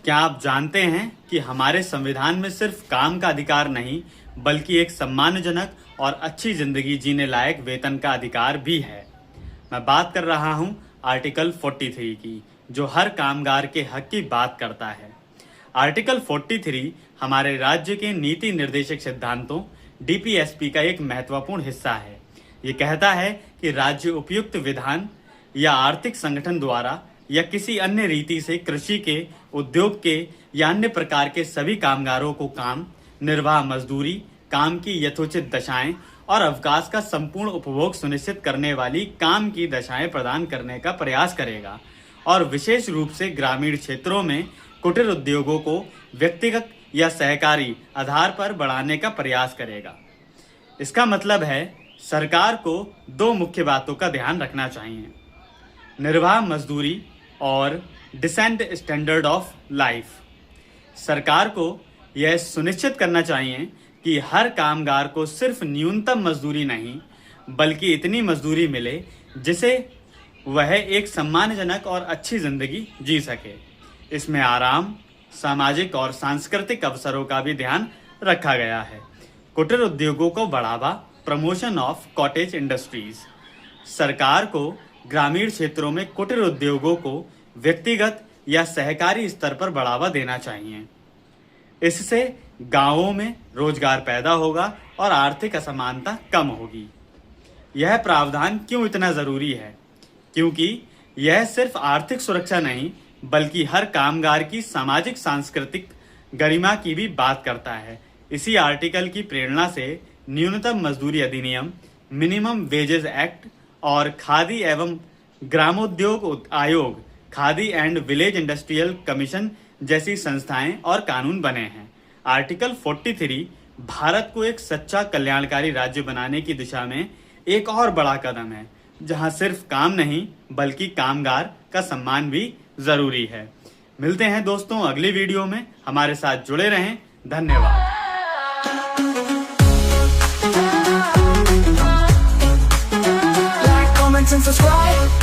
क्या आप जानते हैं कि हमारे संविधान में सिर्फ काम का अधिकार नहीं बल्कि एक सम्मानजनक और अच्छी जिंदगी जीने लायक वेतन का अधिकार भी है। मैं बात कर रहा हूं आर्टिकल 43 की, जो हर कामगार के हक की बात करता है। आर्टिकल 43 हमारे राज्य के नीति निर्देशक सिद्धांतों DPSP का एक महत्वपूर्ण हिस्सा है। ये कहता है कि राज्य उपयुक्त विधान या आर्थिक संगठन द्वारा या किसी अन्य रीति से कृषि के, उद्योग के या अन्य प्रकार के सभी कामगारों को काम, निर्वाह मजदूरी, काम की यथोचित दशाएं और अवकाश का संपूर्ण उपभोग सुनिश्चित करने वाली काम की दशाएं प्रदान करने का प्रयास करेगा और विशेष रूप से ग्रामीण क्षेत्रों में कुटीर उद्योगों को व्यक्तिगत या सहकारी आधार पर बढ़ाने का प्रयास करेगा। इसका मतलब है सरकार को दो मुख्य बातों का ध्यान रखना चाहिए: निर्वाह मजदूरी और डिसेंट स्टैंडर्ड ऑफ लाइफ। सरकार को यह सुनिश्चित करना चाहिए कि हर कामगार को सिर्फ न्यूनतम मजदूरी नहीं बल्कि इतनी मजदूरी मिले जिसे वह एक सम्मानजनक और अच्छी जिंदगी जी सके। इसमें आराम, सामाजिक और सांस्कृतिक अवसरों का भी ध्यान रखा गया है। कुटीर उद्योगों को बढ़ावा, प्रमोशन ऑफ कॉटेज इंडस्ट्रीज। सरकार को ग्रामीण क्षेत्रों में कुटीर उद्योगों को व्यक्तिगत या सहकारी स्तर पर बढ़ावा देना चाहिए। इससे गांवों में रोजगार पैदा होगा और आर्थिक असमानता कम होगी। यह प्रावधान क्यों इतना जरूरी है? क्योंकि यह सिर्फ आर्थिक सुरक्षा नहीं बल्कि हर कामगार की सामाजिक सांस्कृतिक गरिमा की भी बात करता है। इसी आर्टिकल की प्रेरणा से न्यूनतम मजदूरी अधिनियम, मिनिमम वेजेस एक्ट और खादी एवं ग्रामोद्योग आयोग, khadi and village industrial commission जैसी संस्थाएं और कानून बने हैं। आर्टिकल 43 भारत को एक सच्चा कल्याणकारी राज्य बनाने की दिशा में एक और बड़ा कदम है, जहां सिर्फ काम नहीं बल्कि कामगार का सम्मान भी जरूरी है। मिलते हैं दोस्तों अगली वीडियो में। हमारे साथ जुड़े रहें। धन्यवाद।